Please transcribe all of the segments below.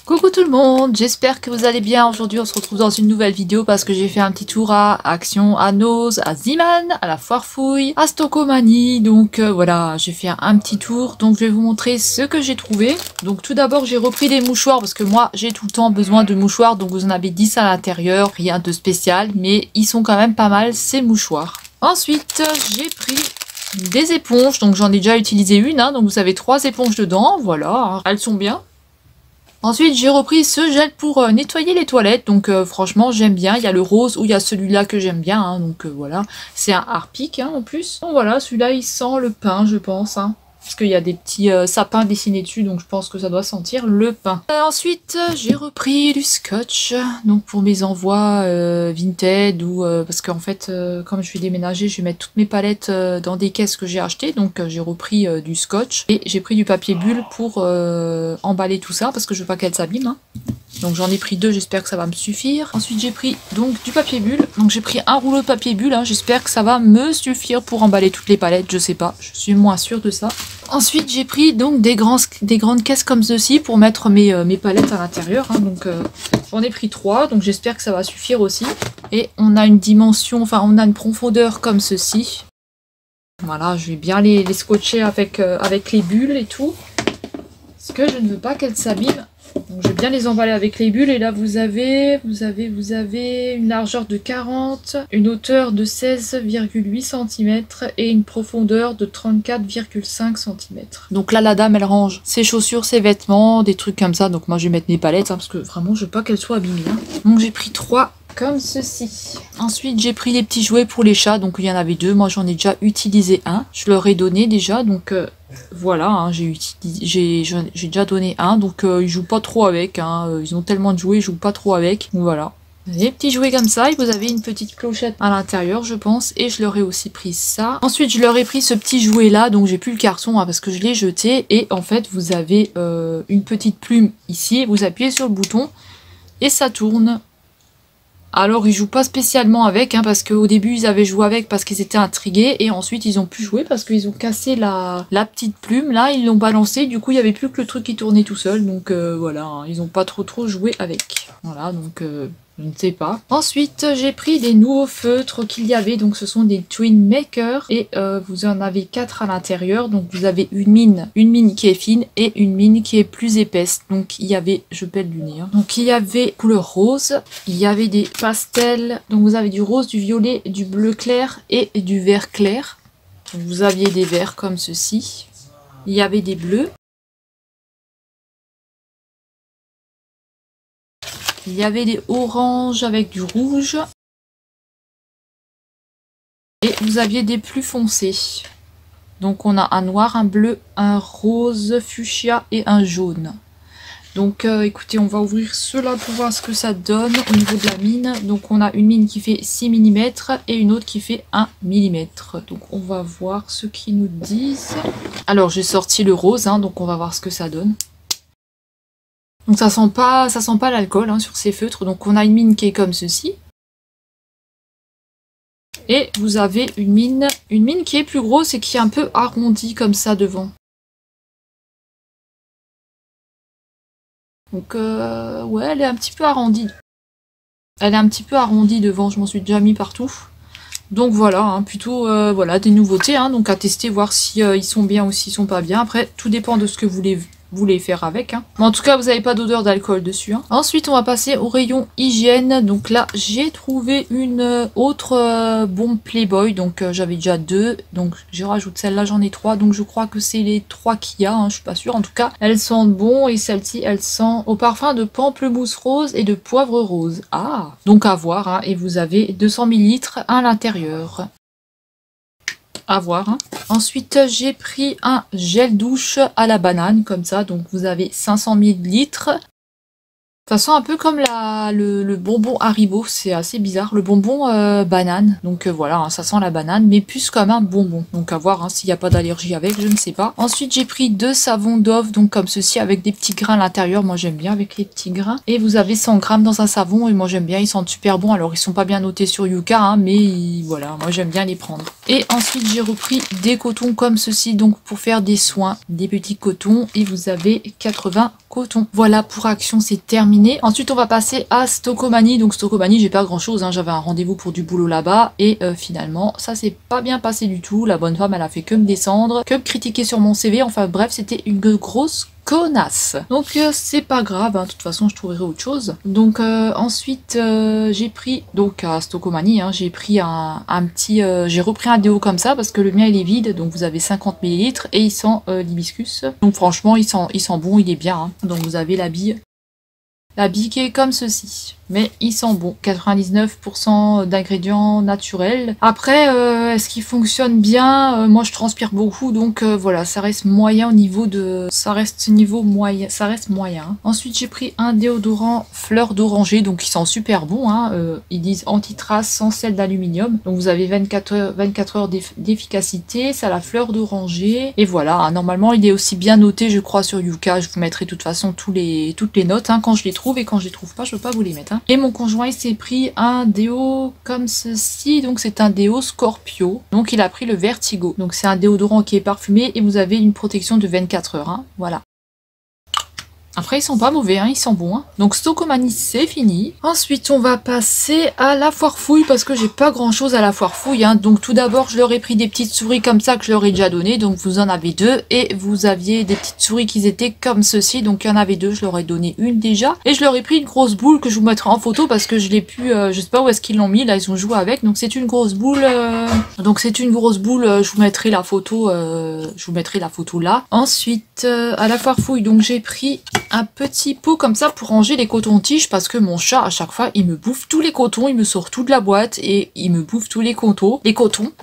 Coucou tout le monde, j'espère que vous allez bien. Aujourd'hui on se retrouve dans une nouvelle vidéo parce que j'ai fait un petit tour à Action, à Nose, à Ziman, à la Foire Fouille, à Stockomanie. Donc voilà, j'ai fait un petit tour. Donc je vais vous montrer ce que j'ai trouvé. Donc tout d'abord j'ai repris des mouchoirs parce que moi j'ai tout le temps besoin de mouchoirs. Donc vous en avez 10 à l'intérieur, rien de spécial, mais ils sont quand même pas mal ces mouchoirs. Ensuite j'ai pris des éponges, donc j'en ai déjà utilisé une, hein, donc vous avez 3 éponges dedans, voilà, elles sont bien. Ensuite, j'ai repris ce gel pour nettoyer les toilettes, donc franchement j'aime bien. Il y a le rose ou il y a celui-là que j'aime bien, hein, donc voilà. C'est un Harpic hein, en plus. Donc voilà, celui-là il sent le pain je pense. Hein. Parce qu'il y a des petits sapins dessinés dessus, donc je pense que ça doit sentir le pain. Ensuite, j'ai repris du scotch, donc pour mes envois Vinted, ou parce qu'en fait, comme je vais déménager, je vais mettre toutes mes palettes dans des caisses que j'ai achetées, donc j'ai repris du scotch. Et j'ai pris du papier bulle pour emballer tout ça, parce que je veux pas qu'elle s'abîme. Hein. Donc j'en ai pris 2, j'espère que ça va me suffire. Ensuite j'ai pris donc du papier bulle. Donc j'ai pris un rouleau de papier bulle, hein. J'espère que ça va me suffire pour emballer toutes les palettes, je sais pas, je suis moins sûre de ça. Ensuite j'ai pris donc des grandes caisses comme ceci pour mettre mes palettes à l'intérieur. Hein. Donc j'en ai pris 3, donc j'espère que ça va suffire aussi. Et on a une dimension, enfin on a une profondeur comme ceci. Voilà, je vais bien les scotcher avec les bulles et tout. Parce que je ne veux pas qu'elles s'abîment. Donc je vais bien les emballer avec les bulles et là vous avez une largeur de 40, une hauteur de 16,8 cm et une profondeur de 34,5 cm. Donc là la dame elle range ses chaussures, ses vêtements, des trucs comme ça. Donc moi je vais mettre mes palettes hein, parce que vraiment je veux pas qu'elles soient abîmées. Hein. Donc j'ai pris 3 comme ceci. Ensuite j'ai pris les petits jouets pour les chats, donc il y en avait 2, moi j'en ai déjà utilisé un. Je leur ai donné déjà, donc voilà, hein, j'ai déjà donné un, donc ils jouent pas trop avec, hein, ils ont tellement de jouets, ils jouent pas trop avec, donc voilà. Les petits jouets comme ça, et vous avez une petite clochette à l'intérieur je pense, et je leur ai aussi pris ça. Ensuite je leur ai pris ce petit jouet là, donc j'ai plus le carton hein, parce que je l'ai jeté, et en fait vous avez une petite plume ici, vous appuyez sur le bouton, et ça tourne. Alors ils jouent pas spécialement avec, hein, parce qu'au début ils avaient joué avec parce qu'ils étaient intrigués, et ensuite ils ont pu jouer parce qu'ils ont cassé la petite plume, là ils l'ont balancé, du coup il y avait plus que le truc qui tournait tout seul, donc voilà, hein, ils ont pas trop joué avec. Voilà, donc je ne sais pas. Ensuite j'ai pris des nouveaux feutres qu'il y avait, donc ce sont des Twin Maker, et vous en avez 4 à l'intérieur, donc vous avez une mine qui est fine et une mine qui est plus épaisse. Donc il y avait, je pèle du nez, hein. Donc il y avait couleur rose, il y avait des pastels, donc vous avez du rose, du violet, du bleu clair et du vert clair. Donc vous aviez des verts comme ceci, il y avait des bleus. Il y avait des oranges avec du rouge. Et vous aviez des plus foncés. Donc on a un noir, un bleu, un rose fuchsia et un jaune. Donc écoutez, on va ouvrir ceux-là pour voir ce que ça donne au niveau de la mine. Donc on a une mine qui fait 6 mm et une autre qui fait 1 mm. Donc on va voir ce qu'ils nous disent. Alors j'ai sorti le rose, hein, donc on va voir ce que ça donne. Donc ça sent pas l'alcool hein, sur ces feutres. Donc on a une mine qui est comme ceci. Et vous avez une mine qui est plus grosse et qui est un peu arrondie comme ça devant. Donc ouais, elle est un petit peu arrondie. Elle est un petit peu arrondie devant, je m'en suis déjà mis partout. Donc voilà, hein, plutôt voilà, des nouveautés, hein, donc à tester, voir si ils sont bien ou s'ils sont pas bien. Après, tout dépend de ce que vous voulez faire avec. Hein. Mais en tout cas, vous n'avez pas d'odeur d'alcool dessus. Hein. Ensuite, on va passer au rayon hygiène. Donc là, j'ai trouvé une autre bombe Playboy. Donc j'avais déjà 2. Donc je rajoute celle-là, j'en ai 3. Donc je crois que c'est les 3 qu'il y a. Hein, je suis pas sûre. En tout cas, elles sentent bon. Et celle-ci, elle sent au parfum de pamplemousse rose et de poivre rose. Ah, donc à voir. Hein. Et vous avez 200 ml à l'intérieur. À voir. Hein. Ensuite, j'ai pris un gel douche à la banane, comme ça. Donc, vous avez 500 ml. Ça sent un peu comme le bonbon Haribo, c'est assez bizarre. Le bonbon banane, donc voilà, hein, ça sent la banane, mais plus comme un bonbon. Donc à voir hein, s'il n'y a pas d'allergie avec, je ne sais pas. Ensuite j'ai pris 2 savons Dove, donc comme ceci, avec des petits grains à l'intérieur. Moi j'aime bien avec les petits grains. Et vous avez 100 grammes dans un savon, et moi j'aime bien, ils sentent super bons. Alors ils sont pas bien notés sur Yuka, hein, mais voilà, moi j'aime bien les prendre. Et ensuite j'ai repris des cotons comme ceci, donc pour faire des soins, des petits cotons, et vous avez 80 cotons. Voilà, pour Action c'est terminé. Ensuite on va passer à Stokomani. Donc Stokomani j'ai pas grand chose, hein. J'avais un rendez-vous pour du boulot là-bas et finalement ça s'est pas bien passé du tout. La bonne femme elle a fait que me descendre, que me critiquer sur mon CV, enfin bref c'était une grosse connasse. Donc c'est pas grave, hein. De toute façon je trouverai autre chose. Donc ensuite j'ai pris, donc à Stokomani, hein, j'ai pris un petit, j'ai repris un déo comme ça parce que le mien il est vide, donc vous avez 50 ml et il sent l'hibiscus. Donc franchement il sent bon, il est bien, hein. Donc vous avez la bille qui est comme ceci. Mais ils sont bons, 99% d'ingrédients naturels. Après, est-ce qu'ils fonctionnent bien? Moi je transpire beaucoup, donc voilà, ça reste moyen au niveau de... Ça reste moyen. Ensuite j'ai pris un déodorant fleur d'oranger, donc ils sont super bons, hein. Ils disent anti-trace sans sel d'aluminium. Donc vous avez 24 heures d'efficacité, ça a la fleur d'oranger. Et voilà, hein, normalement il est aussi bien noté je crois sur Yuka, je vous mettrai de toute façon toutes les notes, hein, quand je les trouve, et quand je les trouve pas je peux pas vous les mettre, hein. Et mon conjoint il s'est pris un déo comme ceci, donc c'est un déo Scorpio, donc il a pris le Vertigo, donc c'est un déodorant qui est parfumé et vous avez une protection de 24 heures, hein, voilà. Après ils sont pas mauvais, hein, ils sont bons, hein. Donc Stokomani c'est fini. Ensuite on va passer à la foire fouille parce que j'ai pas grand chose à la foire fouille, hein. Donc tout d'abord je leur ai pris des petites souris comme ça que je leur ai déjà donné. Donc vous en avez 2 et vous aviez des petites souris qui étaient comme ceci. Donc il y en avait 2, je leur ai donné une déjà. Et je leur ai pris une grosse boule que je vous mettrai en photo parce que je l'ai pu, je sais pas où est-ce qu'ils l'ont mis, là ils ont joué avec. Donc c'est une grosse boule, je vous mettrai la photo, là. Ensuite à la foire fouille donc j'ai pris un petit pot comme ça pour ranger les cotons-tiges parce que mon chat à chaque fois il me bouffe tous les cotons, il me sort tout de la boîte et il me bouffe tous les cotons.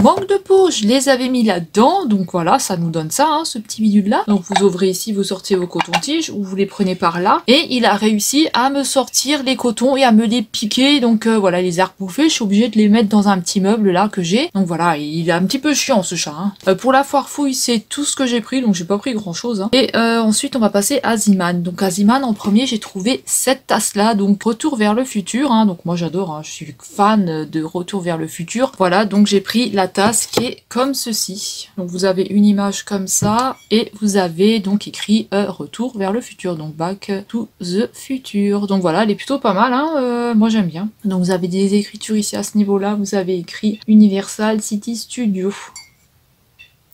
Manque de peau, je les avais mis là-dedans, donc voilà, ça nous donne ça, hein, ce petit bidule là. Donc vous ouvrez ici, vous sortez vos cotons-tiges ou vous les prenez par là et il a réussi à me sortir les cotons et à me les piquer, donc voilà, les a rebouffés, je suis obligée de les mettre dans un petit meuble là que j'ai. Donc voilà, il est un petit peu chiant ce chat, hein. Pour la foire fouille c'est tout ce que j'ai pris, donc j'ai pas pris grand chose, hein. Et ensuite on va passer à Ziman. Donc à Ziman en premier j'ai trouvé cette tasse là, donc Retour vers le futur, hein. Donc moi j'adore, hein, je suis fan de Retour vers le futur. Voilà, donc j'ai pris la tasse qui est comme ceci. Donc vous avez une image comme ça et vous avez donc écrit Retour vers le futur, donc Back to the Future. Donc voilà, elle est plutôt pas mal, hein, moi j'aime bien. Donc vous avez des écritures ici à ce niveau là, vous avez écrit Universal City Studio.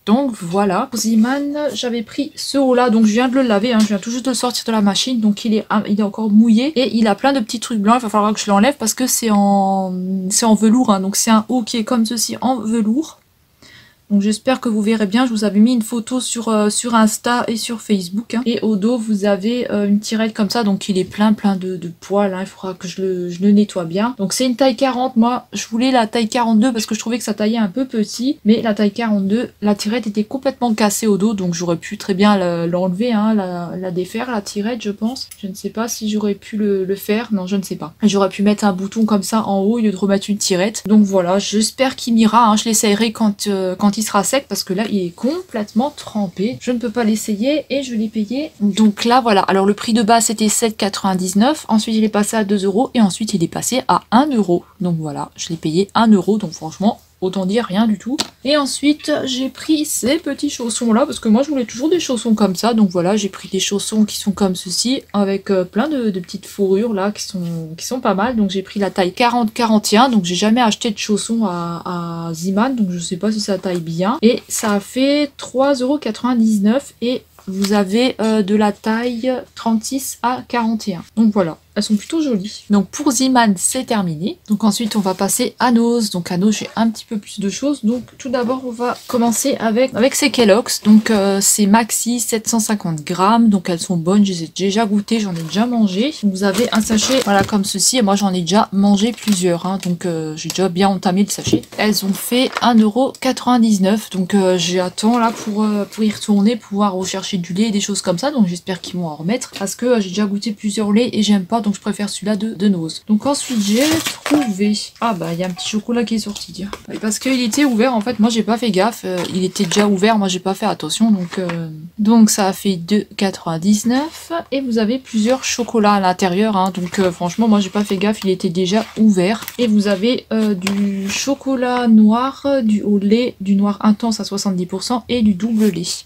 Donc voilà, pour Ziman, j'avais pris ce haut là, donc je viens de le laver, hein, je viens tout juste de le sortir de la machine, donc il est encore mouillé et il a plein de petits trucs blancs, il va falloir que je l'enlève parce que c'est en velours, hein, donc c'est un haut qui est comme ceci en velours. Donc j'espère que vous verrez bien, je vous avais mis une photo sur Insta et sur Facebook, hein. Et au dos vous avez une tirette comme ça, donc il est plein de poils, hein. Il faudra que je le nettoie bien. Donc c'est une taille 40, moi je voulais la taille 42 parce que je trouvais que ça taillait un peu petit, mais la taille 42, la tirette était complètement cassée au dos, donc j'aurais pu très bien l'enlever, hein, la défaire, la tirette je pense. Je ne sais pas si j'aurais pu le faire, non je ne sais pas. J'aurais pu mettre un bouton comme ça en haut au lieu de remettre une tirette. Donc voilà, j'espère qu'il m'ira, hein. Je l'essayerai quand il sera sec parce que là il est complètement trempé, je ne peux pas l'essayer et je l'ai payé. Donc là voilà, alors le prix de base c'était 7,99, ensuite il est passé à 2 € et ensuite il est passé à 1 €. Donc voilà, je l'ai payé 1 €, donc franchement autant dire rien du tout. Et ensuite j'ai pris ces petits chaussons là parce que moi je voulais toujours des chaussons comme ça, donc voilà, j'ai pris des chaussons qui sont comme ceci avec plein de petites fourrures là qui sont pas mal. Donc j'ai pris la taille 40-41, donc j'ai jamais acheté de chaussons à Ziman, donc je sais pas si ça taille bien, et ça a fait 3,99 € et vous avez de la taille 36 à 41. Donc voilà, elles sont plutôt jolies. Donc pour Ziman c'est terminé. Donc ensuite on va passer à Nose. Donc à Nose j'ai un petit peu plus de choses. Donc tout d'abord on va commencer avec ces Kellogg's. Donc c'est maxi 750 grammes. Donc elles sont bonnes, je les ai déjà goûtées, j'en ai déjà mangé. Vous avez un sachet voilà comme ceci et moi j'en ai déjà mangé plusieurs, hein. Donc j'ai déjà bien entamé le sachet. Elles ont fait 1,99 €. Donc j'attends là pour y retourner, pouvoir rechercher du lait et des choses comme ça, donc j'espère qu'ils vont en remettre parce que j'ai déjà goûté plusieurs laits et j'aime pas, donc je préfère celui-là de Nose. Donc ensuite j'ai trouvé, ah bah il y a un petit chocolat qui est sorti, tiens. Parce qu'il était ouvert, en fait moi j'ai pas fait gaffe, il était déjà ouvert, moi j'ai pas fait attention, donc ça a fait 2,99 et vous avez plusieurs chocolats à l'intérieur, hein, donc franchement moi j'ai pas fait gaffe, il était déjà ouvert. Et vous avez du chocolat noir, du au lait, du noir intense à 70% et du double lait.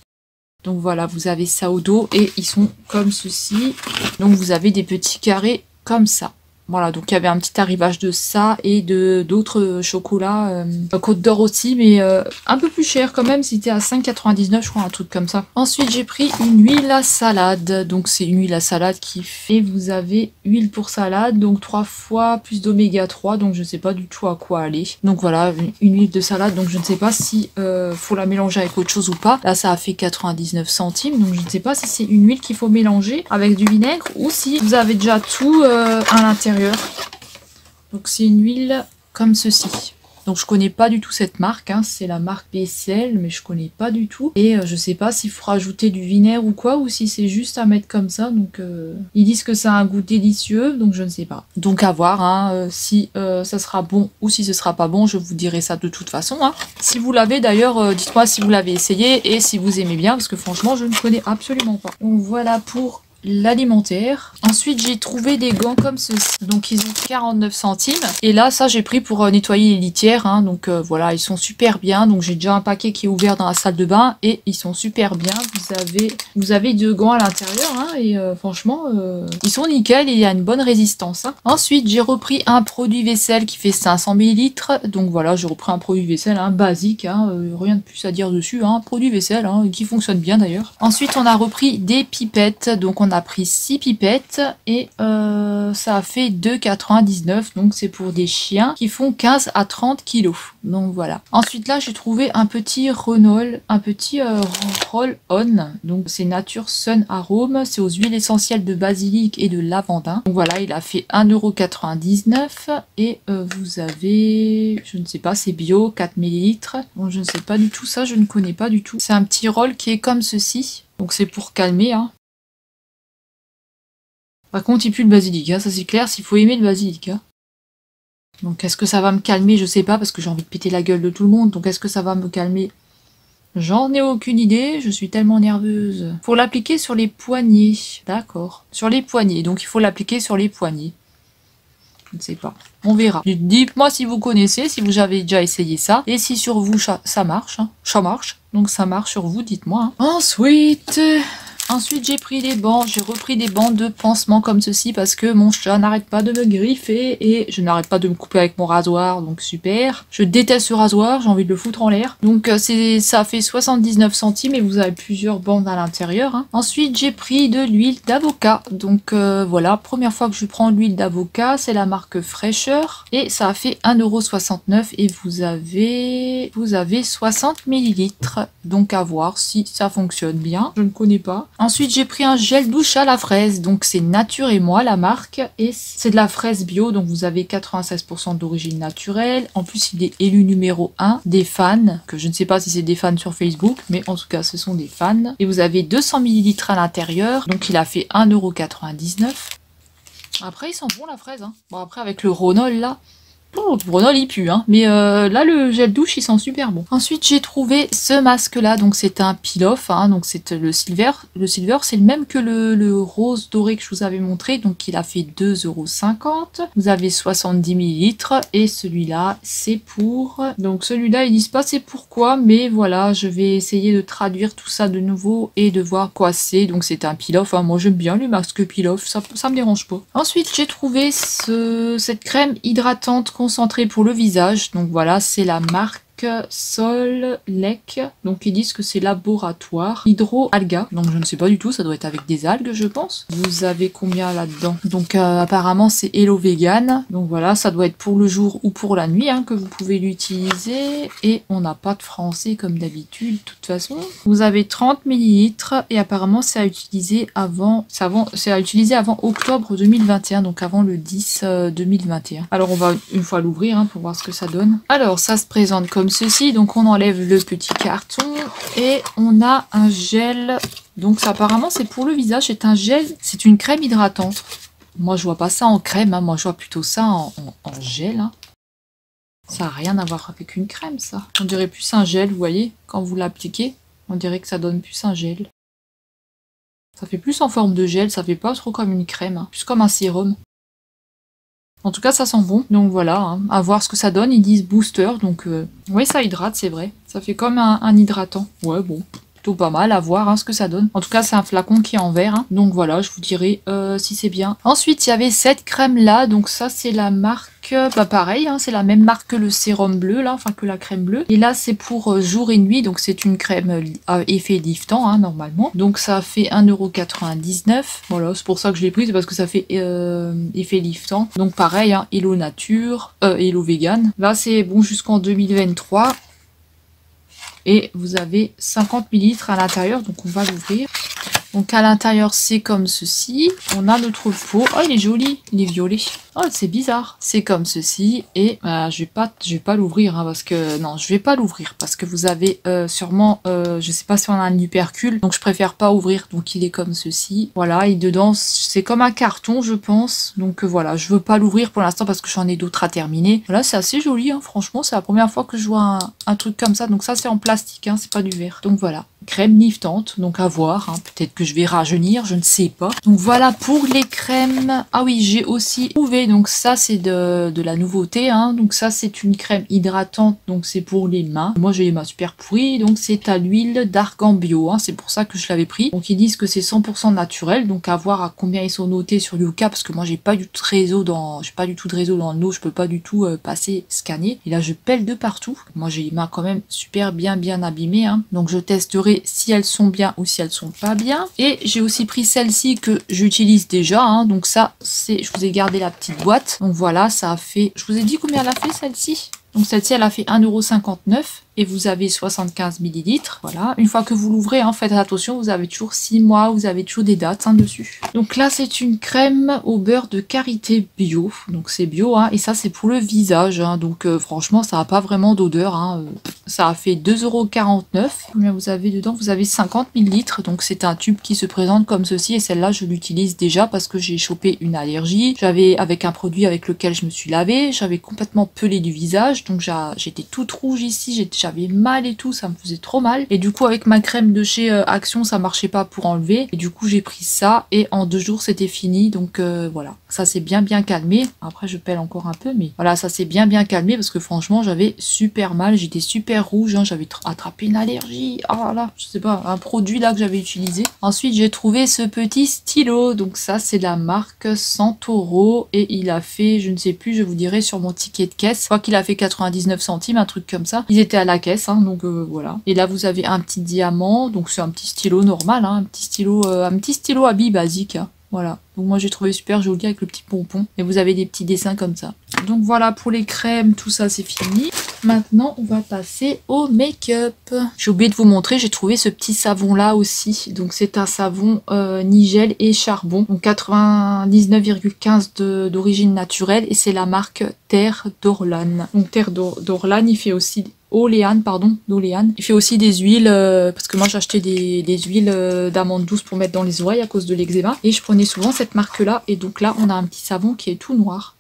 Donc voilà, vous avez ça au dos et ils sont comme ceci. Donc vous avez des petits carrés comme ça. Voilà, donc il y avait un petit arrivage de ça et d'autres chocolats Côte d'Or aussi, mais un peu plus cher quand même, c'était à 5,99 je crois, un truc comme ça. Ensuite j'ai pris une huile à salade, donc c'est une huile à salade qui fait, vous avez huile pour salade, donc 3 fois plus d'oméga 3, donc je ne sais pas du tout à quoi aller. Donc voilà, une huile de salade, donc je ne sais pas si faut la mélanger avec autre chose ou pas. Là ça a fait 99 centimes, donc je ne sais pas si c'est une huile qu'il faut mélanger avec du vinaigre ou si vous avez déjà tout à l'intérieur. Donc c'est une huile comme ceci. Donc je connais pas du tout cette marque, hein. C'est la marque Becel, mais je connais pas du tout. Et je sais pas s'il faut rajouter du vinaigre ou quoi, ou si c'est juste à mettre comme ça. Donc ils disent que ça a un goût délicieux, donc je ne sais pas. Donc à voir, hein, si ça sera bon ou si ce sera pas bon, je vous dirai ça de toute façon, hein. Si vous l'avez d'ailleurs, dites-moi si vous l'avez essayé et si vous aimez bien, parce que franchement je ne connais absolument pas. Donc voilà pour l'alimentaire. Ensuite j'ai trouvé des gants comme ceci, donc ils ont 49 centimes et là ça j'ai pris pour nettoyer les litières, hein. Donc voilà, ils sont super bien, donc j'ai déjà un paquet qui est ouvert dans la salle de bain et ils sont super bien. Vous avez deux gants à l'intérieur, hein, et franchement ils sont nickel et il y a une bonne résistance, hein. Ensuite j'ai repris un produit vaisselle qui fait 500 ml, donc voilà, j'ai repris un produit vaisselle, hein, basique, hein, rien de plus à dire dessus, hein, produit vaisselle, hein, qui fonctionne bien d'ailleurs. Ensuite on a repris des pipettes, donc on a pris 6 pipettes et ça a fait 2,99, donc c'est pour des chiens qui font 15 à 30 kilos. Donc voilà. Ensuite là j'ai trouvé un petit roll-on, donc c'est Nature Sun Arome, c'est aux huiles essentielles de basilic et de lavandin. Donc voilà, il a fait 1,99 € et vous avez, je ne sais pas, c'est bio, 4 ml. Bon, je ne sais pas du tout ça, je ne connais pas du tout. C'est un petit roll qui est comme ceci, donc c'est pour calmer, hein. Par contre, il pue le basilic, hein, ça c'est clair, s'il faut aimer le basilic, hein. Donc est-ce que ça va me calmer? Je sais pas, parce que j'ai envie de péter la gueule de tout le monde, donc est-ce que ça va me calmer? J'en ai aucune idée, je suis tellement nerveuse. Faut l'appliquer sur les poignets, d'accord. Sur les poignets, donc il faut l'appliquer sur les poignets. Je ne sais pas, on verra. Dites-moi si vous connaissez, si vous avez déjà essayé ça, et si sur vous ça marche, hein. Ça marche, donc ça marche sur vous, dites-moi, hein. Ensuite, j'ai pris des bancs, j'ai repris des bancs de pansement comme ceci parce que mon chat n'arrête pas de me griffer et je n'arrête pas de me couper avec mon rasoir, donc super. Je déteste ce rasoir, j'ai envie de le foutre en l'air. Donc ça fait 79 centimes et vous avez plusieurs bandes à l'intérieur, hein. Ensuite, j'ai pris de l'huile d'avocat. Donc voilà, première fois que je prends l'huile d'avocat, c'est la marque Fraîcheur et ça a fait 1,69 € et vous avez 60 ml. Donc à voir si ça fonctionne bien, je ne connais pas. Ensuite, j'ai pris un gel douche à la fraise, donc c'est Nature et Moi la marque, et c'est de la fraise bio, donc vous avez 96% d'origine naturelle. En plus, il est élu numéro 1 des fans, que je ne sais pas si c'est des fans sur Facebook, mais en tout cas, ce sont des fans. Et vous avez 200 ml à l'intérieur, donc il a fait 1,99 €. Après, ils sont bons la fraise, hein. Bon, après, avec le Ronol là... Oh, le Ronol il pue, hein. Mais là le gel douche il sent super bon. Ensuite j'ai trouvé ce masque là, donc c'est un peel-off, hein, donc c'est le silver. Le silver c'est le même que le rose doré que je vous avais montré, donc il a fait 2,50 €. Vous avez 70 ml et celui-là c'est pour... Donc celui-là ils disent pas c'est pourquoi, mais voilà, je vais essayer de traduire tout ça de nouveau et de voir quoi c'est. Donc c'est un peel-off, hein. Moi j'aime bien les masques peel-off, ça me dérange pas. Ensuite j'ai trouvé cette crème hydratante concentré pour le visage, donc voilà, c'est la marque Sol Lec, donc ils disent que c'est laboratoire hydro-alga, donc je ne sais pas du tout, ça doit être avec des algues je pense. Vous avez combien là-dedans? Donc apparemment c'est Hello Vegan, donc voilà, ça doit être pour le jour ou pour la nuit, hein, que vous pouvez l'utiliser, et on n'a pas de français comme d'habitude de toute façon. Vous avez 30 ml et apparemment c'est à utiliser avant octobre 2021, donc avant le 10 2021. Alors on va une fois l'ouvrir, hein, pour voir ce que ça donne. Alors ça se présente comme comme ceci. Donc on enlève le petit carton et on a un gel. Donc ça apparemment c'est pour le visage, c'est un gel, c'est une crème hydratante. Moi je vois pas ça en crème, hein. Moi je vois plutôt ça en gel. Hein. Ça n'a rien à voir avec une crème ça. On dirait plus un gel, vous voyez, quand vous l'appliquez, on dirait que ça donne plus un gel. Ça fait plus en forme de gel, ça fait pas trop comme une crème, hein. Plus comme un sérum. En tout cas, ça sent bon. Donc voilà, hein, à voir ce que ça donne. Ils disent booster, donc oui, ça hydrate, c'est vrai. Ça fait comme un hydratant. Ouais, bon, plutôt pas mal, à voir hein, ce que ça donne. En tout cas, c'est un flacon qui est en verre. Hein. Donc voilà, je vous dirai si c'est bien. Ensuite, il y avait cette crème-là. Donc ça, c'est la marque... Bah pareil, hein, c'est la même marque que le sérum bleu, là, enfin que la crème bleue. Et là, c'est pour jour et nuit. Donc c'est une crème à effet liftant, hein, normalement. Donc ça fait 1,99 €. Voilà, c'est pour ça que je l'ai pris. C'est parce que ça fait effet liftant. Donc pareil, hein, Hello Nature, Hello Vegan. Là, c'est bon jusqu'en 2023. Et vous avez 50 ml à l'intérieur, donc on va l'ouvrir. Donc à l'intérieur, c'est comme ceci. On a notre pot. Oh, il est joli, il est violet. Oh, c'est bizarre. C'est comme ceci. Et je vais pas l'ouvrir, hein, parce que... Non, je vais pas l'ouvrir, parce que vous avez sûrement... je sais pas si on a un hypercule, donc je préfère pas ouvrir. Donc il est comme ceci. Voilà, et dedans, c'est comme un carton, je pense. Donc voilà, je veux pas l'ouvrir pour l'instant, parce que j'en ai d'autres à terminer. Voilà, c'est assez joli, hein, franchement. C'est la première fois que je vois un truc comme ça. Donc ça, c'est en plastique, hein, c'est pas du verre. Donc voilà. Crème liftante, donc à voir, hein. Peut-être que je vais rajeunir, je ne sais pas. Donc voilà pour les crèmes. Ah oui, j'ai aussi trouvé, donc ça c'est de la nouveauté, hein. Donc ça c'est une crème hydratante, donc c'est pour les mains. Moi j'ai les mains super pourries, donc c'est à l'huile d'argan bio, hein. C'est pour ça que je l'avais pris. Donc ils disent que c'est 100% naturel, donc à voir à combien ils sont notés sur Yuka, parce que moi j'ai pas du tout de réseau dans le dos, je peux pas du tout passer scanner. Et là je pèle de partout. Moi j'ai les mains quand même super bien abîmées, hein. Donc je testerai si elles sont bien ou si elles sont pas bien. Et j'ai aussi pris celle-ci que j'utilise déjà, hein. Donc ça c'est, je vous ai gardé la petite boîte. Donc voilà, ça a fait, je vous ai dit combien elle a fait celle-ci. Donc celle-ci elle a fait 1,59 € et vous avez 75 ml. Voilà, une fois que vous l'ouvrez, hein, faites attention, vous avez toujours 6 mois, vous avez toujours des dates, hein, dessus. Donc là c'est une crème au beurre de karité bio, donc c'est bio, hein, et ça c'est pour le visage, hein. Donc franchement ça n'a pas vraiment d'odeur, hein. Ça a fait 2,49 €. Combien vous avez dedans? Vous avez 50 ml, donc c'est un tube qui se présente comme ceci, et celle-là je l'utilise déjà parce que j'ai chopé une allergie. J'avais avec un produit avec lequel je me suis lavée, j'avais complètement pelé du visage, donc j'étais toute rouge ici, j'avais mal et tout, ça me faisait trop mal. Et du coup avec ma crème de chez Action ça marchait pas pour enlever, et du coup j'ai pris ça et en 2 jours c'était fini. Donc voilà, ça s'est bien calmé. Après je pèle encore un peu, mais voilà, ça s'est bien calmé parce que franchement j'avais super mal, j'étais super rouge, hein, j'avais attrapé une allergie. Ah là, je sais pas, un produit là que j'avais utilisé. Ensuite j'ai trouvé ce petit stylo, donc ça c'est la marque Santoro et il a fait, je ne sais plus, je vous dirai sur mon ticket de caisse, je crois qu'il a fait 99 centimes, un truc comme ça. Ils étaient à la caisse, hein, donc voilà. Et là vous avez un petit diamant, donc c'est un petit stylo normal, hein, un petit stylo à billes basique, hein. Voilà, donc moi j'ai trouvé super joli avec le petit pompon. Et vous avez des petits dessins comme ça. Donc voilà pour les crèmes, tout ça c'est fini. Maintenant on va passer au make-up. J'ai oublié de vous montrer, j'ai trouvé ce petit savon là aussi. Donc c'est un savon nigel et charbon. Donc 99,15 d'origine naturelle. Et c'est la marque Terre d'Orlane. Donc Terre d'Orlane, il fait aussi... Oleane, pardon, d'Oléane. Il fait aussi des huiles, parce que moi j'ai acheté des huiles d'amande douce pour mettre dans les oreilles à cause de l'eczéma. Et je prenais souvent cette marque-là. Et donc là, on a un petit savon qui est tout noir.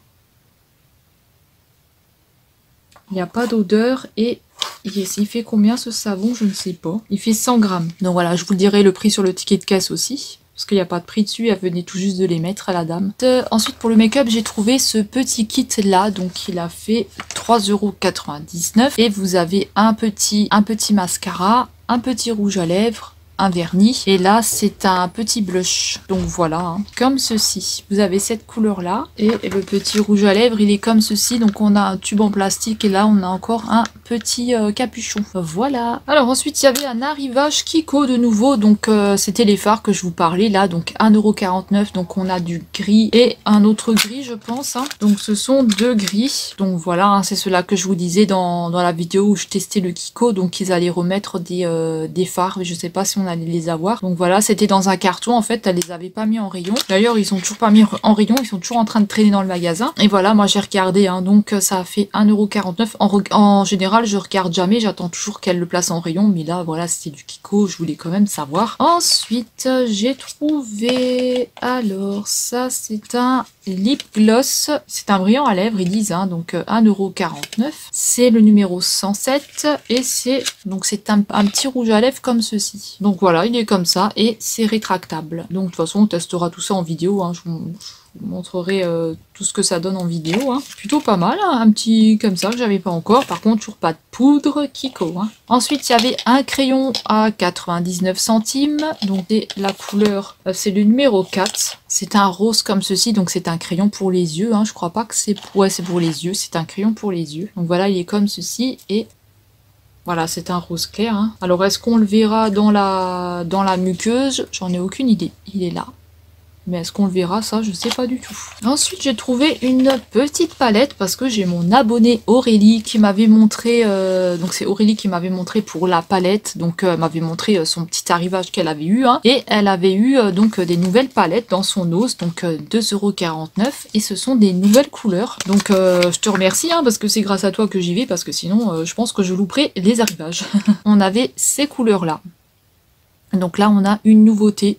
Il n'y a pas d'odeur et il fait combien ce savon? Je ne sais pas. Il fait 100 grammes. Donc voilà, je vous dirai le prix sur le ticket de caisse aussi. Parce qu'il n'y a pas de prix dessus, elle venait tout juste de les mettre à la dame. Ensuite pour le make-up, j'ai trouvé ce petit kit là, donc il a fait 3,99 € et vous avez un petit mascara, un petit rouge à lèvres, un vernis, et là c'est un petit blush, donc voilà, hein, comme ceci. Vous avez cette couleur là, et le petit rouge à lèvres il est comme ceci, donc on a un tube en plastique et là on a encore un petit capuchon. Voilà. Alors ensuite il y avait un arrivage Kiko de nouveau, donc c'était les fards que je vous parlais là, donc 1,49 €, donc on a du gris et un autre gris je pense, hein. Donc ce sont 2 gris, donc voilà, hein, c'est cela que je vous disais dans la vidéo où je testais le Kiko, donc ils allaient remettre des fards, je sais pas si on allait les avoir. Donc voilà, c'était dans un carton en fait, elle les avait pas mis en rayon. D'ailleurs, ils sont toujours pas mis en rayon, ils sont toujours en train de traîner dans le magasin. Et voilà, moi j'ai regardé, hein, donc ça a fait 1,49 €. En général, je regarde jamais, j'attends toujours qu'elle le place en rayon, mais là voilà, c'était du Kiko, je voulais quand même savoir. Ensuite, j'ai trouvé, alors ça c'est un lip gloss, c'est un brillant à lèvres, ils disent, hein, donc 1,49 €. C'est le numéro 107 et c'est un petit rouge à lèvres comme ceci. Donc voilà, il est comme ça et c'est rétractable. Donc de toute façon, on testera tout ça en vidéo, hein, je vous montrerai tout ce que ça donne en vidéo, hein. Plutôt pas mal, hein, un petit comme ça que j'avais pas encore. Par contre, toujours pas de poudre Kiko, hein. Ensuite, il y avait un crayon à 99 centimes. Donc la couleur, c'est le numéro 4. C'est un rose comme ceci, donc c'est un crayon pour les yeux, hein. Je crois pas que c'est... Ouais, c'est pour les yeux, c'est un crayon pour les yeux. Donc voilà, il est comme ceci et... Voilà, c'est un rose clair, hein. Alors, est-ce qu'on le verra dans la muqueuse? J'en ai aucune idée. Il est là. Mais est-ce qu'on le verra, ça, je sais pas du tout. Ensuite, j'ai trouvé une petite palette parce que j'ai mon abonnée Aurélie qui m'avait montré... donc c'est Aurélie qui m'avait montré pour la palette. Donc elle m'avait montré son petit arrivage qu'elle avait eu, hein. Et elle avait eu donc des nouvelles palettes dans son os. Donc 2,49 €. Et ce sont des nouvelles couleurs. Donc je te remercie, hein, parce que c'est grâce à toi que j'y vais. Parce que sinon, je pense que je louperais les arrivages. On avait ces couleurs-là. Donc là, on a une nouveauté.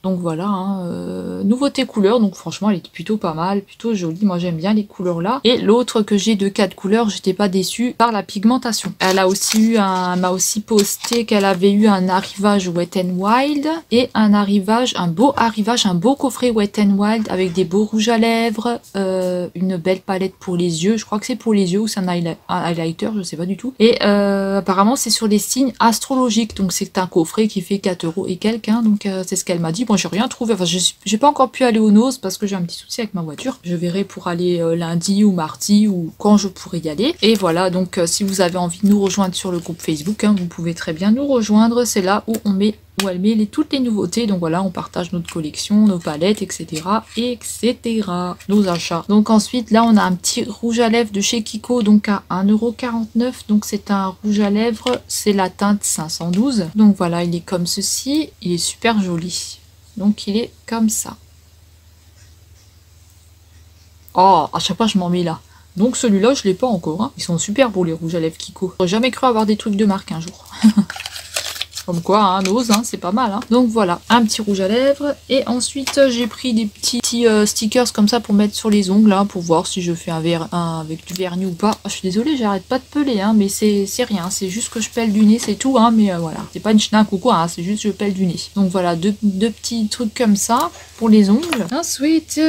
Donc voilà, hein, nouveauté couleur, donc franchement elle est plutôt pas mal, plutôt jolie, moi j'aime bien les couleurs là. Et l'autre que j'ai de 4 couleurs, j'étais pas déçue par la pigmentation. Elle a aussi eu m'a aussi posté qu'elle avait eu un arrivage Wet n Wild et un beau coffret Wet n Wild avec des beaux rouges à lèvres, une belle palette pour les yeux, je crois que c'est pour les yeux ou c'est un highlighter, je sais pas du tout. Et apparemment c'est sur des signes astrologiques, donc c'est un coffret qui fait 4 € et quelques, hein, donc c'est ce qu'elle m'a dit. Moi j'ai rien trouvé, enfin j'ai pas encore pu aller au Nose parce que j'ai un petit souci avec ma voiture. Je verrai pour aller lundi ou mardi ou quand je pourrai y aller. Et voilà, donc si vous avez envie de nous rejoindre sur le groupe Facebook, hein, vous pouvez très bien nous rejoindre. C'est là où elle met toutes les nouveautés. Donc voilà, on partage notre collection, nos palettes, etc. Nos achats. Donc ensuite, là, on a un petit rouge à lèvres de chez Kiko, donc à 1,49 €. Donc c'est un rouge à lèvres, c'est la teinte 512. Donc voilà, il est comme ceci. Il est super joli. Donc il est comme ça. Oh, à chaque fois je m'en mets là. Donc celui-là, je l'ai pas encore, hein. Ils sont super beaux les rouges à lèvres Kiko. J'aurais jamais cru avoir des trucs de marque un jour. Comme quoi, hein, Nose, hein, c'est pas mal, hein. Donc voilà, un petit rouge à lèvres. Et ensuite, j'ai pris des petits stickers comme ça pour mettre sur les ongles, hein, pour voir si je fais un avec du vernis ou pas. Je suis désolée, j'arrête pas de peler, hein, mais c'est rien. C'est juste que je pèle du nez, c'est tout, hein, mais voilà. C'est pas une schnack ou quoi, hein, c'est juste que je pèle du nez. Donc voilà, deux petits trucs comme ça pour les ongles. Ensuite,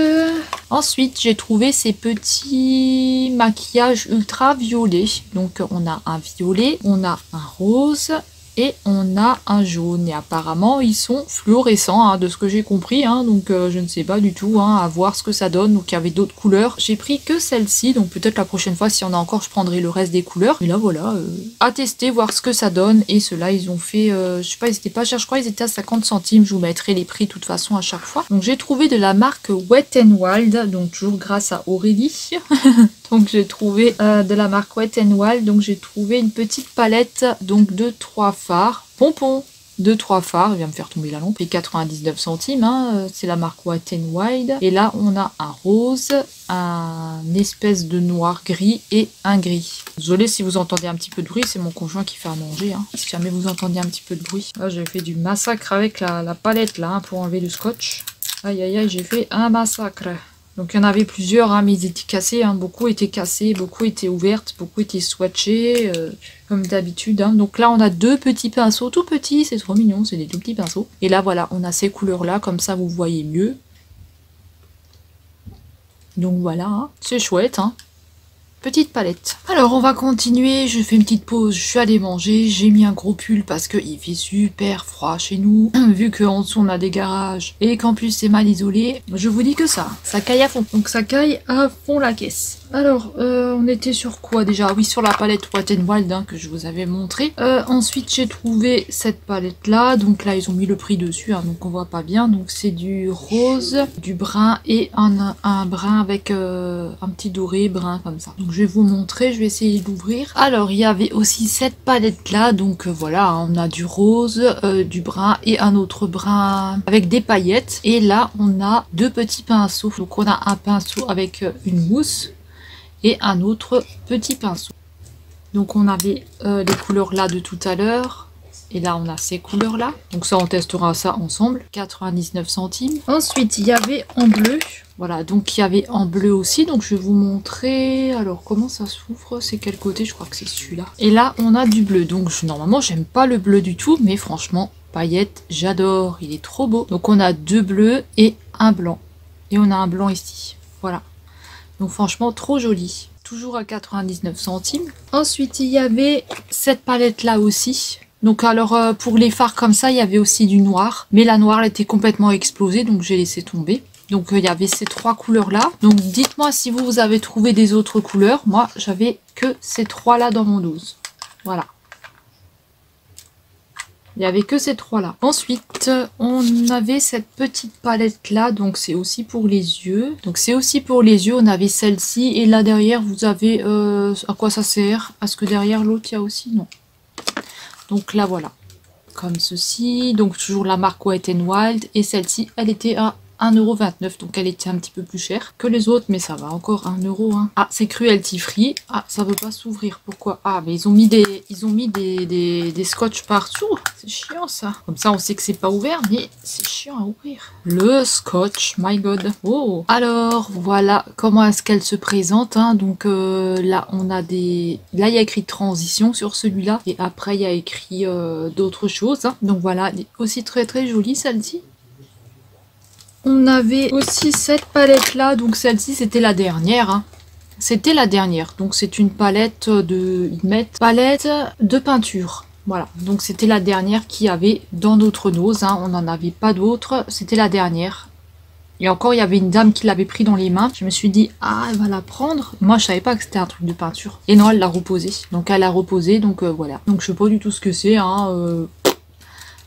j'ai trouvé ces petits maquillages ultra violets. Donc on a un violet, on a un rose... Et on a un jaune, et apparemment ils sont fluorescents, hein, de ce que j'ai compris, hein, donc je ne sais pas du tout, hein, à voir ce que ça donne. Donc il y avait d'autres couleurs, j'ai pris que celle-ci, donc peut-être la prochaine fois si on a encore je prendrai le reste des couleurs. Mais là voilà, à tester, voir ce que ça donne. Et ceux-là ils ont fait, je sais pas, ils étaient pas chers, je crois ils étaient à 50 centimes, je vous mettrai les prix de toute façon à chaque fois. Donc j'ai trouvé de la marque Wet n Wild, donc toujours grâce à Aurélie. Donc j'ai trouvé de la marque Wet n Wild, donc j'ai trouvé une petite palette donc de 3 fards, pompons, de 3 fards, il vient me faire tomber la lampe, et 99 centimes, hein, c'est la marque Wet n Wild. Et là on a un rose, un espèce de noir gris et un gris. Désolée si vous entendez un petit peu de bruit, c'est mon conjoint qui fait à manger, hein, si jamais vous entendez un petit peu de bruit. Là j'ai fait du massacre avec la palette là, hein, pour enlever le scotch. Aïe aïe aïe, j'ai fait un massacre. Donc il y en avait plusieurs, hein, mais ils étaient cassés, hein. Beaucoup étaient cassés, beaucoup étaient ouvertes, beaucoup étaient swatchées, comme d'habitude, hein. Donc là on a 2 petits pinceaux, tout petits, c'est trop mignon, c'est des tout petits pinceaux. Et là voilà, on a ces couleurs-là, comme ça vous voyez mieux. Donc voilà, hein. C'est chouette, hein. Petite palette. Alors on va continuer, je fais une petite pause, je suis allée manger, j'ai mis un gros pull parce qu'il fait super froid chez nous, vu qu'en dessous on a des garages et qu'en plus c'est mal isolé, je vous dis que ça caille à fond, donc ça caille à fond la caisse. Alors on était sur quoi déjà? Oui, sur la palette Wet n Wild, hein, que je vous avais montré. Ensuite j'ai trouvé cette palette là, donc là ils ont mis le prix dessus, hein, donc on voit pas bien, donc c'est du rose, du brun et un brun avec un petit doré brun comme ça. Donc Donc je vais vous montrer, je vais essayer d'ouvrir. Alors il y avait aussi cette palette là, donc voilà, on a du rose, du brun et un autre brun avec des paillettes. Et là on a deux petits pinceaux. Donc on a un pinceau avec une mousse et un autre petit pinceau. Donc on avait les couleurs là de tout à l'heure. Et là, on a ces couleurs-là. Donc ça, on testera ça ensemble. 99 centimes. Ensuite, il y avait en bleu. Voilà, donc il y avait en bleu aussi. Donc je vais vous montrer. Alors, comment ça s'ouvre? C'est quel côté? Je crois que c'est celui-là. Et là, on a du bleu. Donc normalement, j'aime pas le bleu du tout. Mais franchement, paillettes, j'adore. Il est trop beau. Donc on a deux bleus et un blanc. Et on a un blanc ici. Voilà. Donc franchement, trop joli. Toujours à 99 centimes. Ensuite, il y avait cette palette-là aussi. Donc alors pour les fards comme ça, il y avait aussi du noir. Mais la noire, elle était complètement explosée, donc j'ai laissé tomber. Donc il y avait ces trois couleurs-là. Donc dites-moi si vous avez trouvé des autres couleurs. Moi, j'avais que ces trois-là dans mon dose. Voilà. Il n'y avait que ces trois-là. Ensuite, on avait cette petite palette-là. Donc c'est aussi pour les yeux. Donc c'est aussi pour les yeux. On avait celle-ci. Et là derrière, vous avez... à quoi ça sert? Est-ce que derrière l'autre, il y a aussi? Non. Donc là voilà, comme ceci, donc toujours la marque Wet n Wild, et celle-ci elle était à 1,29 €, donc elle était un petit peu plus chère que les autres, mais ça va encore 1 €. Hein. Ah, c'est cruelty free. Ah, ça veut pas s'ouvrir. Pourquoi? Ah, mais ils ont mis des scotch partout. C'est chiant ça. Comme ça, on sait que c'est pas ouvert, mais c'est chiant à ouvrir. Le scotch, my god. Oh. Alors, voilà comment est-ce qu'elle se présente. Hein. Donc là, on a des... Là, il y a écrit transition sur celui-là, et après, il y a écrit d'autres choses. Hein. Donc voilà, elle est aussi très très jolie celle-ci. On avait aussi cette palette là, donc celle-ci c'était la dernière. Hein. C'était la dernière, donc c'est une palette de... Ils mettent palette de peinture. Voilà, donc c'était la dernière qu'il y avait dans notre dose. Hein. On n'en avait pas d'autres, c'était la dernière. Et encore, il y avait une dame qui l'avait pris dans les mains. Je me suis dit, ah, elle va la prendre. Moi, je savais pas que c'était un truc de peinture. Et non, elle l'a reposé. Donc elle l'a reposé, donc voilà. Donc je sais pas du tout ce que c'est. Hein.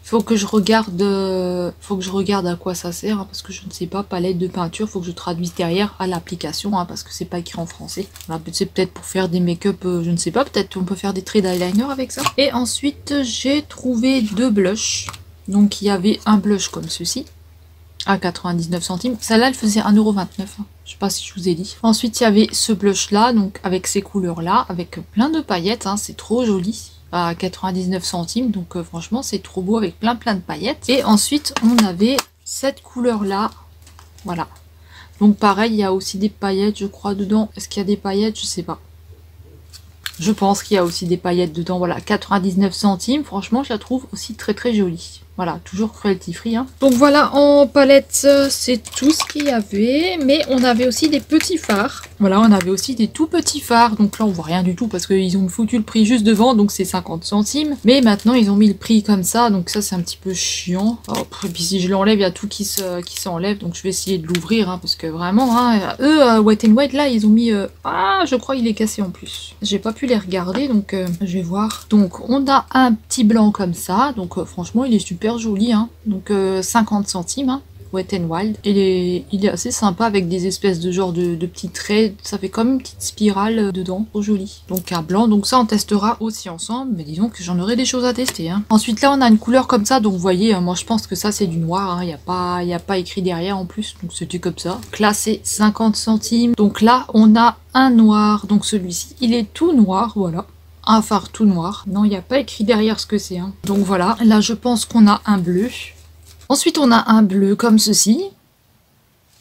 Faut que je regarde à quoi ça sert, hein, parce que je ne sais pas, palette de peinture, faut que je traduise derrière à l'application, hein, parce que c'est pas écrit en français. C'est peut-être pour faire des make-up, je ne sais pas, peut-être on peut faire des traits d'eyeliner avec ça. Et ensuite, j'ai trouvé deux blushs. Donc il y avait un blush comme ceci, à 99 centimes. Celle-là, elle faisait 1,29 €. Hein. Je sais pas si je vous ai dit. Ensuite, il y avait ce blush-là, donc avec ces couleurs-là, avec plein de paillettes, hein, c'est trop joli. À 99 centimes, donc franchement c'est trop beau avec plein de paillettes. Et ensuite on avait cette couleur là, voilà, donc pareil il y a aussi des paillettes je crois dedans. Est-ce qu'il y a des paillettes? Je sais pas, je pense qu'il y a aussi des paillettes dedans. Voilà, 99 centimes, franchement je la trouve aussi très très jolie. Voilà, toujours cruelty free. Hein. Donc voilà, en palette, c'est tout ce qu'il y avait. Mais on avait aussi des petits fards. Voilà, on avait aussi des tout petits fards. Donc là, on voit rien du tout parce qu'ils ont foutu le prix juste devant. Donc c'est 50 centimes. Mais maintenant, ils ont mis le prix comme ça. Donc ça, c'est un petit peu chiant. Hop, et puis si je l'enlève, il y a tout qui s'enlève. Donc je vais essayer de l'ouvrir. Hein, parce que vraiment, hein, eux, Wet n Wild, là, ils ont mis... Ah, je crois qu'il est cassé en plus. J'ai pas pu les regarder. Donc je vais voir. Donc on a un petit blanc comme ça. Donc franchement, il est super joli, hein. Donc 50 centimes, hein. Wet n Wild. Il est assez sympa avec des espèces de genre de petits traits. Ça fait comme une petite spirale dedans. Trop joli. Donc un blanc. Donc ça on testera aussi ensemble. Mais disons que j'en aurai des choses à tester. Hein. Ensuite là on a une couleur comme ça. Donc vous voyez, moi je pense que ça c'est du noir. Hein. Il n'y a pas écrit derrière en plus. Donc c'était comme ça. Donc là c'est 50 centimes. Donc là on a un noir. Donc celui-ci il est tout noir. Voilà. Un fard tout noir. Non, il n'y a pas écrit derrière ce que c'est. Hein. Donc voilà, là je pense qu'on a un bleu. Ensuite on a un bleu comme ceci.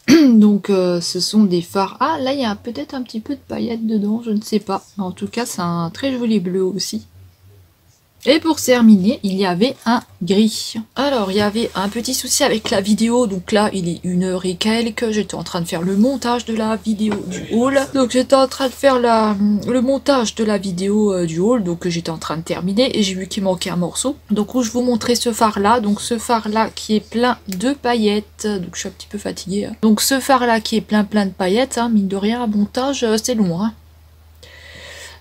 Donc ce sont des fards. Ah là il y a peut-être un petit peu de paillettes dedans, je ne sais pas. En tout cas c'est un très joli bleu aussi. Et pour terminer, il y avait un gris. Alors, il y avait un petit souci avec la vidéo. Donc là, il est 1h et quelques. J'étais en train de faire le montage de la vidéo du haul. Donc j'étais en train de faire le montage de la vidéo du haul. Donc j'étais en train de terminer et j'ai vu qu'il manquait un morceau. Donc où je vous montrais ce phare là. Donc ce phare là qui est plein de paillettes. Donc je suis un petit peu fatiguée. Hein. Donc ce phare là qui est plein de paillettes. Hein, mine de rien, un montage, c'est long. Hein.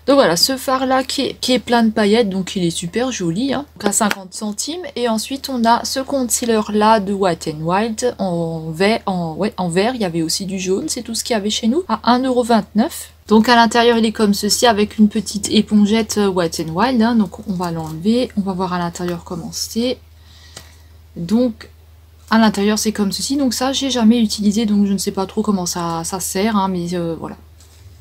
Donc voilà, ce fard là qui est plein de paillettes, donc il est super joli, hein, donc à 50 centimes. Et ensuite on a ce concealer là de Wet n Wild en vert, il y avait aussi du jaune, c'est tout ce qu'il y avait chez nous, à 1,29 €. Donc à l'intérieur il est comme ceci avec une petite épongette Wet n Wild, hein, donc on va l'enlever, on va voir à l'intérieur comment c'est. Donc à l'intérieur c'est comme ceci, donc ça j'ai jamais utilisé, donc je ne sais pas trop comment ça sert, hein, mais voilà.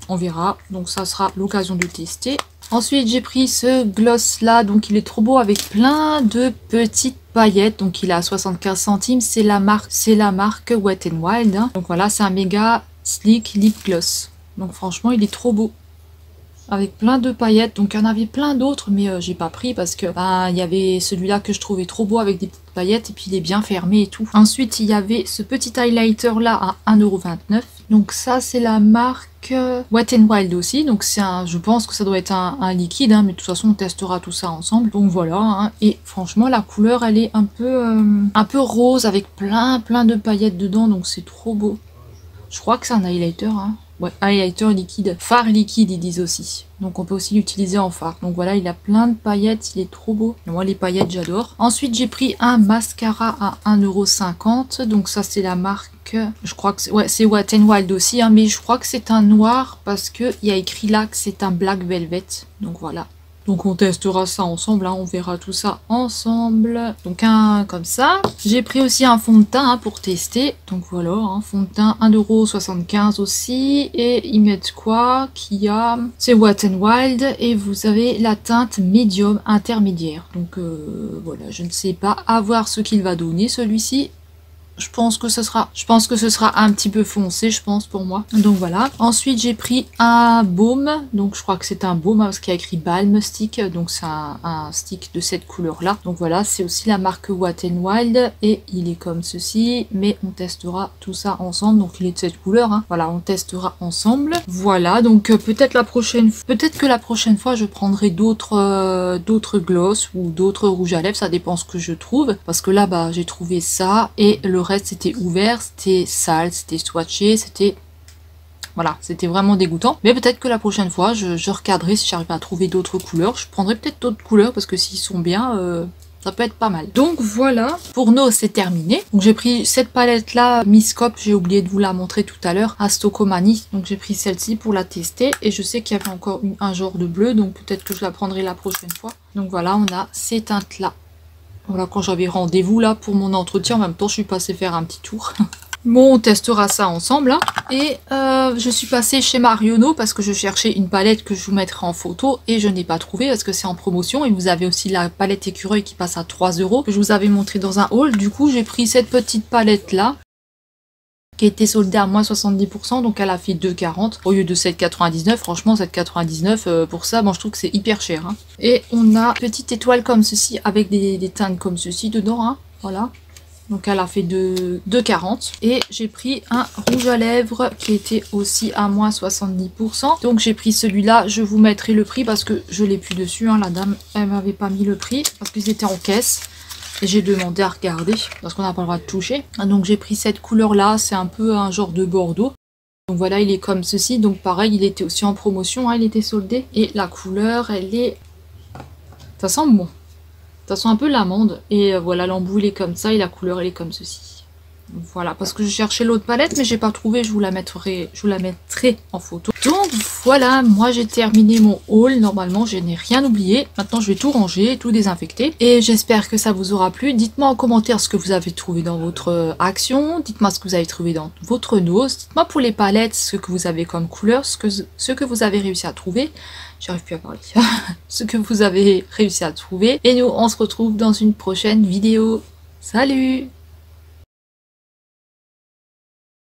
On verra, donc ça sera l'occasion de tester. Ensuite j'ai pris ce gloss là, donc il est trop beau avec plein de petites paillettes, donc il est à 75 centimes, c'est la marque Wet n Wild, hein. Donc voilà, c'est un méga sleek lip gloss, donc franchement il est trop beau. Avec plein de paillettes, donc il y en avait plein d'autres, mais j'ai pas pris parce que il y avait celui-là que je trouvais trop beau avec des petites paillettes et puis il est bien fermé et tout. Ensuite il y avait ce petit highlighter là à 1,29 €. Donc ça c'est la marque Wet n Wild aussi, donc c'est je pense que ça doit être un liquide, hein, mais de toute façon on testera tout ça ensemble. Donc voilà, hein, et franchement la couleur elle est un peu rose avec plein de paillettes dedans, donc c'est trop beau. Je crois que c'est un highlighter, hein. Ouais, highlighter liquide. Fard liquide, ils disent aussi. Donc on peut aussi l'utiliser en fard. Donc voilà, il a plein de paillettes, il est trop beau. Et moi, les paillettes, j'adore. Ensuite, j'ai pris un mascara à 1,50 €. Donc ça, c'est la marque... Je crois que c'est Wet n Wild aussi, hein, mais je crois que c'est un noir parce qu'il y a écrit là que c'est un black velvet. Donc voilà. Donc on testera ça ensemble, hein, on verra tout ça ensemble. Donc un comme ça. J'ai pris aussi un fond de teint, hein, pour tester. Donc voilà, un fond de teint 1,75 € aussi. Et ils mettent quoi qu'il y a? C'est Wet n Wild et vous avez la teinte médium intermédiaire. Donc voilà, je ne sais pas à voir ce qu'il va donner celui-ci. Je pense que ce sera un petit peu foncé, je pense, pour moi. Donc voilà. Ensuite, j'ai pris un baume. Donc je crois que c'est un baume, hein, parce qu'il y a écrit Balm Stick. Donc c'est un stick de cette couleur-là. Donc voilà, c'est aussi la marque Wet n Wild. Et il est comme ceci. Mais on testera tout ça ensemble. Donc il est de cette couleur, hein. Voilà, on testera ensemble. Voilà, donc peut-être que la prochaine fois, je prendrai d'autres gloss ou d'autres rouges à lèvres. Ça dépend ce que je trouve. Parce que là, bah, j'ai trouvé ça. Et le reste c'était ouvert, c'était sale, c'était swatché, c'était... Voilà, c'était vraiment dégoûtant. Mais peut-être que la prochaine fois, je regarderai si j'arrive à trouver d'autres couleurs. Je prendrai peut-être d'autres couleurs parce que s'ils sont bien, ça peut être pas mal. Donc voilà, pour nos c'est terminé. Donc j'ai pris cette palette là, Miss Cop, j'ai oublié de vous la montrer tout à l'heure, à Stocomanie. Donc j'ai pris celle-ci pour la tester. Et je sais qu'il y avait encore un genre de bleu, donc peut-être que je la prendrai la prochaine fois. Donc voilà, on a ces teintes là. Voilà, quand j'avais rendez-vous là pour mon entretien, en même temps je suis passée faire un petit tour. Bon, on testera ça ensemble, hein. Et je suis passée chez Marionneau parce que je cherchais une palette que je vous mettrai en photo et je n'ai pas trouvé parce que c'est en promotion. Et vous avez aussi la palette écureuil qui passe à 3 € que je vous avais montré dans un haul. Du coup, j'ai pris cette petite palette là qui était soldée à moins 70%, donc elle a fait 2,40 au lieu de 7,99. Franchement 7,99 pour ça, bon, je trouve que c'est hyper cher, hein. Et on a une petite étoile comme ceci avec des teintes comme ceci dedans, hein. Voilà, donc elle a fait 2,40. Et j'ai pris un rouge à lèvres qui était aussi à moins 70%, donc j'ai pris celui-là. Je vous mettrai le prix parce que je l'ai plus dessus, hein. La dame elle m'avait pas mis le prix parce qu'ils étaient en caisse. Et j'ai demandé à regarder parce qu'on n'a pas le droit de toucher. Donc j'ai pris cette couleur là, c'est un peu un genre de bordeaux. Donc voilà, il est comme ceci. Donc pareil, il était aussi en promotion, hein, il était soldé. Et la couleur, elle est... Ça sent bon. Ça sent un peu l'amande. Et voilà, l'embout il est comme ça et la couleur elle est comme ceci. Voilà, parce que je cherchais l'autre palette mais j'ai pas trouvé, je vous la mettrai en photo. Donc voilà, moi j'ai terminé mon haul, normalement je n'ai rien oublié. Maintenant je vais tout ranger, tout désinfecter. Et j'espère que ça vous aura plu. Dites-moi en commentaire ce que vous avez trouvé dans votre action. Dites-moi ce que vous avez trouvé dans votre nose. Dites-moi pour les palettes ce que vous avez comme couleur, ce que vous avez réussi à trouver. J'arrive plus à parler. Ce que vous avez réussi à trouver. Et nous on se retrouve dans une prochaine vidéo. Salut!